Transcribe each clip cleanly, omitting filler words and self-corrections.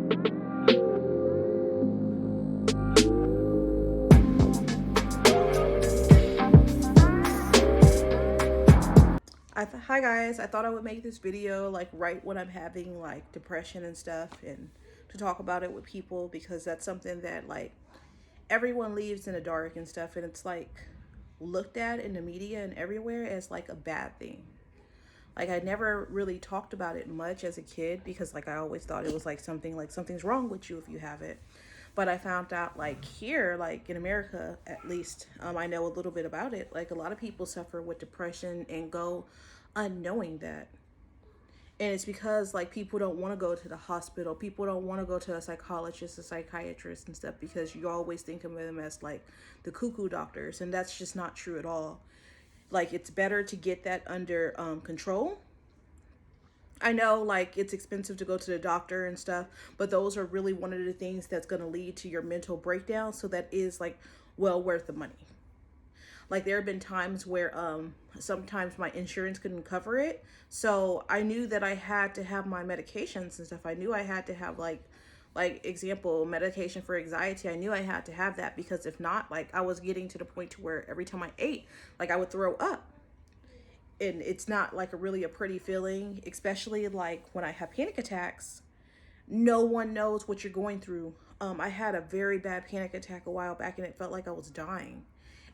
Hi guys, I thought I would make this video like right when I'm having like depression and stuff, and to talk about it with people, because that's something that like everyone leaves in the dark and stuff, and it's like looked at in the media and everywhere as like a bad thing. Like I never really talked about it much as a kid because like I always thought it was like something like something's wrong with you if you have it. But I found out like here, like in America at least, I know a little bit about it. Like a lot of people suffer with depression and go unknowing that. And it's because like people don't want to go to the hospital. People don't want to go to a psychologist, a psychiatrist and stuff, because you always think of them as like the cuckoo doctors, and that's just not true at all. Like it's better to get that under control. I know like it's expensive to go to the doctor and stuff, but those are really one of the things that's going to lead to your mental breakdown. So that is like well worth the money. Like there have been times where sometimes my insurance couldn't cover it. So I knew that I had to have my medications and stuff. I knew I had to have like example medication for anxiety. I knew I had to have that, because if not, like I was getting to the point to where every time I ate, like I would throw up. And it's not like a really a pretty feeling, especially like when I have panic attacks. No one knows what you're going through. I had a very bad panic attack a while back, and it felt like I was dying.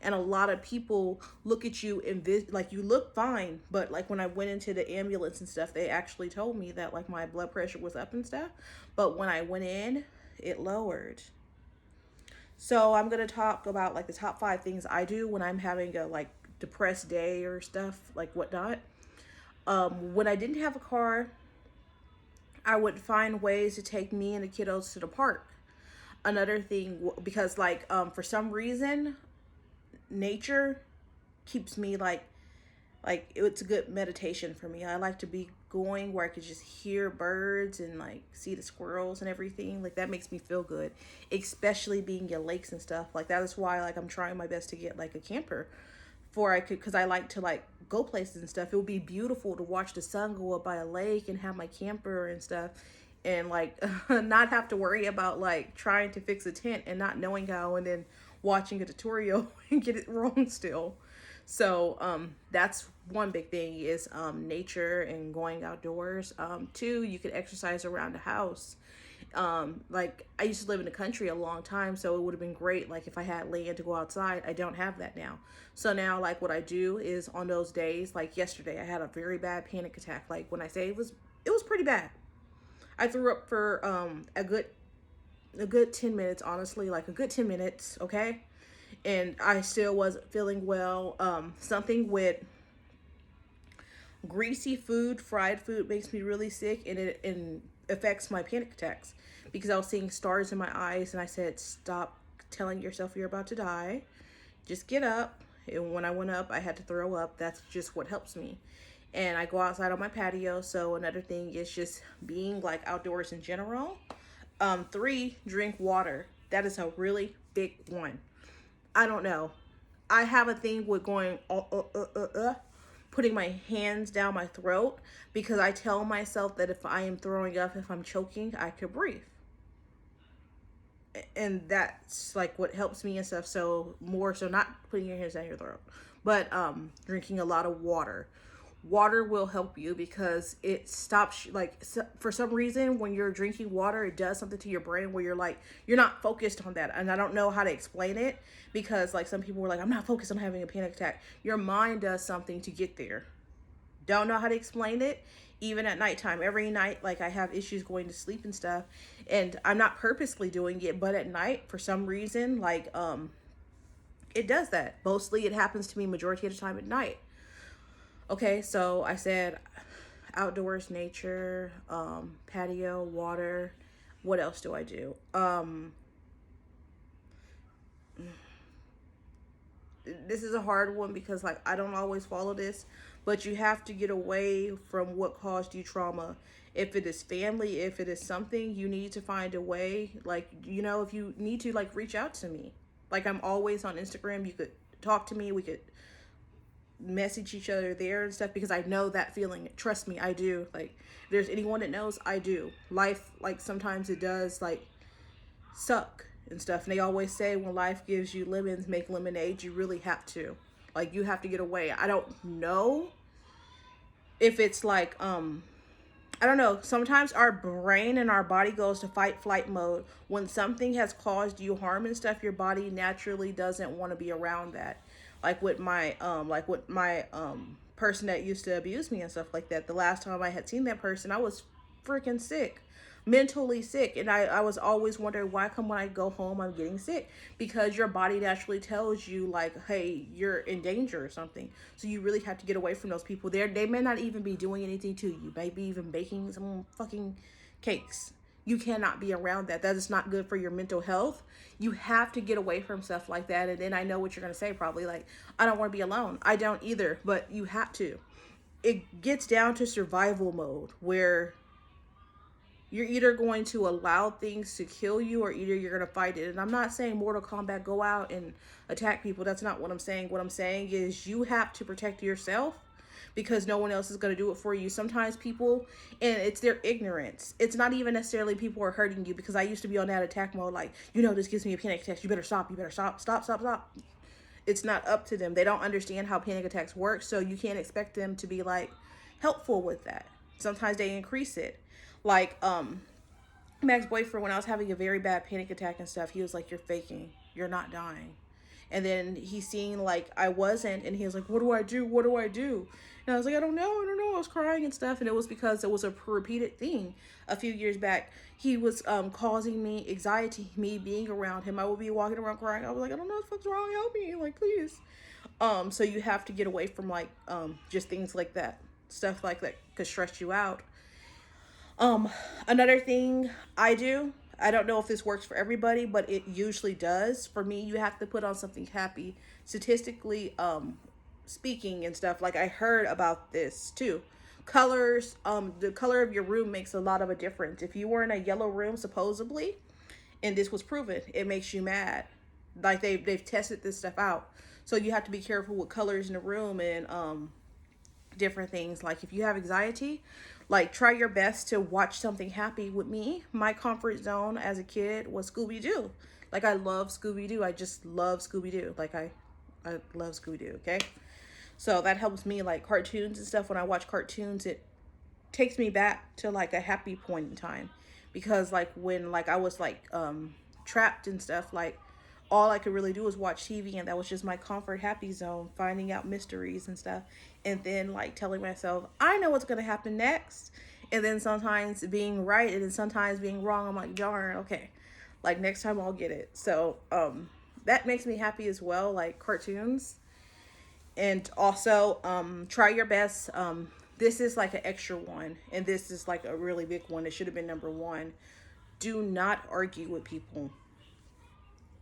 And a lot of people look at you and like you look fine, but like when I went into the ambulance and stuff, they actually told me that like my blood pressure was up and stuff. But when I went in, it lowered. So I'm gonna talk about like the top 5 things I do when I'm having a like depressed day or stuff like whatnot. When I didn't have a car, I would find ways to take me and the kiddos to the park. Another thing, because like for some reason, nature keeps me like it's a good meditation for me. I like to be going where I could just hear birds and like see the squirrels and everything. Like that makes me feel good, especially being in lakes and stuff. Like that is why like I'm trying my best to get like a camper for I could, because I like to like go places and stuff. It would be beautiful to watch the sun go up by a lake and have my camper and stuff, and like not have to worry about like trying to fix a tent and not knowing how, and then watching a tutorial and get it wrong still. So that's one big thing is nature and going outdoors. Two, you can exercise around the house. Like I used to live in the country a long time, so it would have been great like if I had land to go outside. I don't have that now. So now like what I do is on those days, like yesterday I had a very bad panic attack. Like when I say it was pretty bad. I threw up for a good 10 minutes, honestly, like a good 10 minutes, okay? And I still wasn't feeling well. Something with greasy food, fried food makes me really sick, and it affects my panic attacks, because I was seeing stars in my eyes, and I said, "Stop telling yourself you're about to die. Just get up." And when I went up, I had to throw up. That's just what helps me. And I go outside on my patio. So another thing is just being like outdoors in general. Three, drink water. That is a really big one. I don't know. I have a thing with going putting my hands down my throat, because I tell myself that if I am throwing up, if I'm choking, I could breathe. And that's like what helps me and stuff. So more so not putting your hands down your throat, but drinking a lot of water. Water will help you because it stops like for some reason when you're drinking water, it does something to your brain where you're like you're not focused on that. And I don't know how to explain it, because like some people were like, I'm not focused on having a panic attack. Your mind does something to get there. Don't know how to explain it. Even at nighttime, every night, like I have issues going to sleep and stuff, and I'm not purposely doing it, but at night for some reason, like it does that. Mostly it happens to me majority of the time at night. Okay, so I said outdoors, nature, patio, water. What else do I do? This is a hard one because like I don't always follow this, but you have to get away from what caused you trauma. If it is family, if it is something, you need to find a way. Like, if you need to, like, reach out to me. Like, I'm always on Instagram. You could talk to me. We could message each other there and stuff, because I know that feeling. Trust me, I do. Like, if there's anyone that knows, I do. Life, like, sometimes it does, like, suck and stuff. And they always say when life gives you lemons, make lemonade. You really have to. Like, you have to get away. I don't know if it's like, I don't know. Sometimes our brain and our body goes to fight flight mode. When something has caused you harm and stuff, your body naturally doesn't want to be around that. Like with my person that used to abuse me and stuff like that. The last time I had seen that person, I was freaking sick, mentally sick. And I was always wondering, why come when I go home I'm getting sick? Because your body naturally tells you, like, hey, you're in danger or something. So you really have to get away from those people. They may not even be doing anything to you, maybe even baking some fucking cakes. You cannot be around that. That is not good for your mental health. You have to get away from stuff like that. And then I know what you're going to say, probably like, I don't want to be alone. I don't either, but you have to. It gets down to survival mode, where you're either going to allow things to kill you, or either you're going to fight it. And I'm not saying Mortal Kombat, go out and attack people. That's not what I'm saying. What I'm saying is you have to protect yourself, because no one else is going to do it for you. Sometimes people, and it's their ignorance. It's not even necessarily people are hurting you, because I used to be on that attack mode, like, this gives me a panic attack. You better stop. You better stop. Stop. It's not up to them. They don't understand how panic attacks work, so you can't expect them to be like helpful with that. Sometimes they increase it. Like, my ex-boyfriend, when I was having a very bad panic attack and stuff, he was like, you're faking. You're not dying. And then he seen like I wasn't, and he was like, what do I do? What do I do? And I was like, I don't know. I was crying and stuff. And it was because it was a repeated thing. A few years back, he was causing me anxiety, me being around him. I would be walking around crying. I was like, I don't know what the fuck's wrong. Help me. Like, please. So you have to get away from like just things like that. Stuff like that could stress you out. Another thing I do, I don't know if this works for everybody, but it usually does. For me, you have to put on something happy. Statistically, speaking and stuff, like I heard about this too. Colors, the color of your room makes a lot of a difference. If you were in a yellow room, supposedly, and this was proven, it makes you mad. Like they've tested this stuff out. So you have to be careful with colors in the room and different things. Like if you have anxiety, like try your best to watch something happy. With me, my comfort zone as a kid was Scooby-Doo. Like I love Scooby-Doo. I just love Scooby-Doo. Like I love Scooby-Doo. Okay, so that helps me. Like cartoons and stuff, when I watch cartoons, it takes me back to like a happy point in time. Because like when like I was like trapped and stuff, like all I could really do was watch TV, and that was just my comfort happy zone, finding out mysteries and stuff, and then like telling myself, I know what's going to happen next, and then sometimes being right and then sometimes being wrong. I'm like, darn, okay, like next time I'll get it. So that makes me happy as well, like cartoons. And also try your best. This is like an extra one, and this is like a really big one. It should have been number one. Do not argue with people.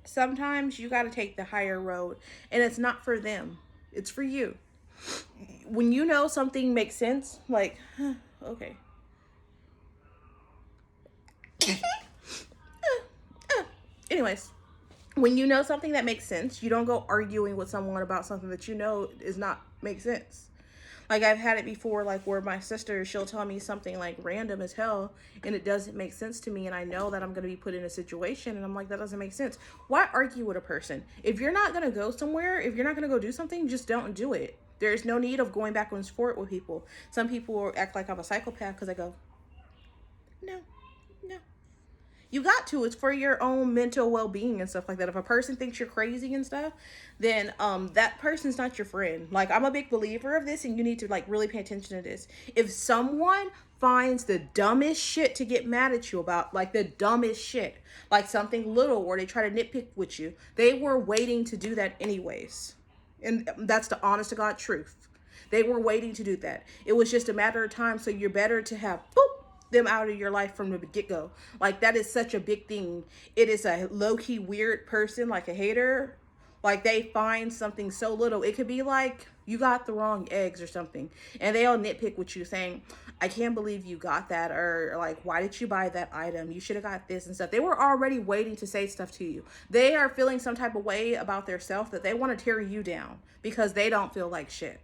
Sometimes you got to take the higher road, and it's not for them, it's for you. When you know something makes sense, like, okay. Anyways, when you know something that makes sense, you don't go arguing with someone about something that you know is not make sense. Like I've had it before, like where my sister, she'll tell me something like random as hell, and it doesn't make sense to me, and I know that I'm going to be put in a situation, and I'm like, that doesn't make sense. Why argue with a person? If you're not going to go somewhere, if you're not going to go do something, just don't do it. There's no need of going back and forth with people. Some people act like I'm a psychopath because I go, no. You got to. It's for your own mental well-being and stuff like that. If a person thinks you're crazy and stuff, then that person's not your friend. Like, I'm a big believer of this, and you need to like really pay attention to this. If someone finds the dumbest shit to get mad at you about, like the dumbest shit, like something little, or they try to nitpick with you, they were waiting to do that anyways. And that's the honest to God truth. They were waiting to do that. It was just a matter of time. So you're better to have them out of your life from the get-go. Like that is such a big thing. It is a low-key weird person, like a hater. Like they find something so little. It could be like You got the wrong eggs or something. And they all nitpick with you saying, I can't believe you got that. Or like, why did you buy that item? You should have got this and stuff. They were already waiting to say stuff to you. They are feeling some type of way about their self that they want to tear you down because they don't feel like shit.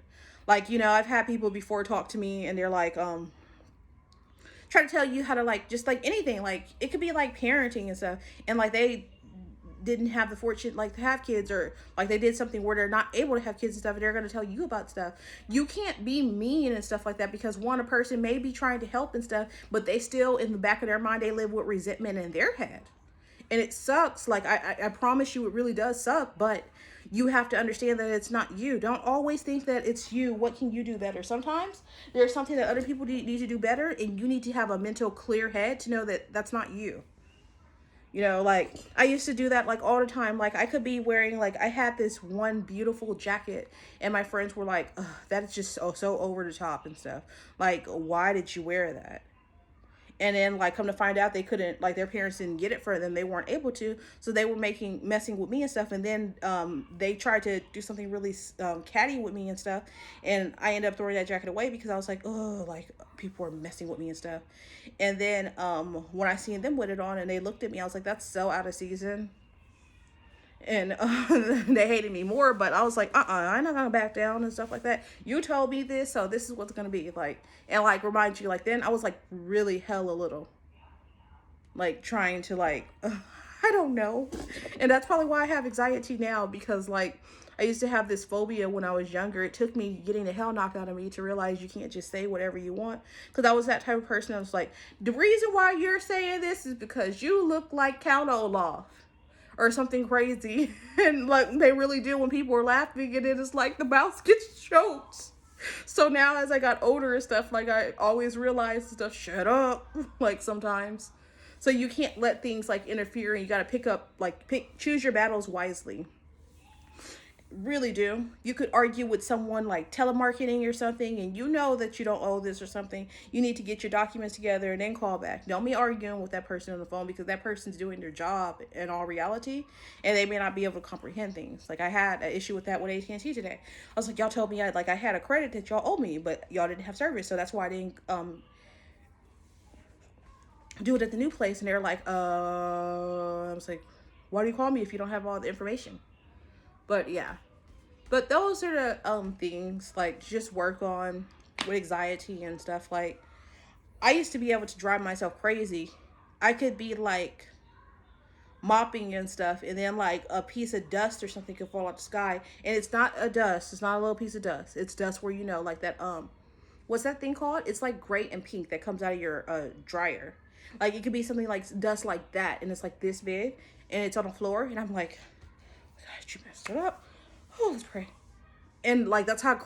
Like, you know, I've had people before talk to me and they're like, try to tell you how to like, just like anything. Like it could be like parenting and stuff. And like they didn't have the fortune like to have kids, or like they did something where they're not able to have kids and stuff, and they're going to tell you about stuff. You can't be mean and stuff like that, because one, a person may be trying to help and stuff, but they still in the back of their mind, they live with resentment in their head. And it sucks. Like I promise you, it really does suck, but you have to understand that it's not you. Don't always think that it's you. What can you do better? Sometimes there's something that other people need to do better, and you need to have a mental clear head to know that that's not you. You know, like I used to do that like all the time. Like I could be wearing, like I had this one beautiful jacket and my friends were like, ugh, that's just so over the top and stuff. Like, why did you wear that? And then like come to find out they couldn't, like their parents didn't get it for them, they weren't able to, so they were messing with me and stuff. And then they tried to do something really catty with me and stuff, and I ended up throwing that jacket away because I was like, oh, like people were messing with me and stuff. And then when I seen them with it on and they looked at me, I was like, that's so out of season. And they hated me more, but I was like, I'm not gonna back down and stuff like that. You told me this, so this is what's gonna be like. And like remind you, like then I was like really hella little, like trying to like I don't know. And that's probably why I have anxiety now, because like I used to have this phobia when I was younger. It took me getting the hell knocked out of me to realize you can't just say whatever you want, because I was that type of person. I was like, the reason why you're saying this is because you look like Count Olaf or something crazy. And like they really do when people are laughing, and it is like the mouse gets choked. So now as I got older and stuff, like I always realized stuff, shut up, like sometimes. So you can't let things like interfere, and you got to choose your battles wisely. Really do. You could argue with someone like telemarketing or something, and you know that you don't owe this or something. You need to get your documents together and then call back. Don't be arguing with that person on the phone, because that person's doing their job in all reality, and they may not be able to comprehend things. Like I had an issue with that with AT&T today. I was like, y'all told me I had a credit that y'all owe me, but y'all didn't have service, so that's why I didn't do it at the new place. And they're like, I was like, why do you call me if you don't have all the information? But yeah. But those are the things, like just work on with anxiety and stuff. Like I used to be able to drive myself crazy. I could be like mopping and stuff, and then like a piece of dust or something could fall out the sky, and it's not a dust, it's not a little piece of dust, it's dust where, you know, like that what's that thing called? It's like gray and pink that comes out of your dryer. Like it could be something like dust like that, and it's like this big, and it's on the floor, and I'm like, God, you messed it up. Oh, let's pray. And like that's how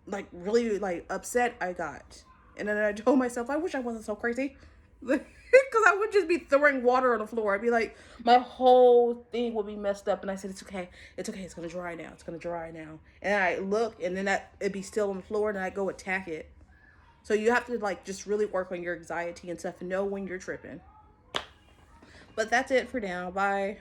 like really like upset I got. And then I told myself, I wish I wasn't so crazy, because I would just be throwing water on the floor. I'd be like, my whole thing would be messed up. And I said, it's okay, it's gonna dry now, it's gonna dry now. And I look, and then it'd be still on the floor, and I go attack it. So you have to like just really work on your anxiety and stuff, and know when you're tripping. But that's it for now. Bye.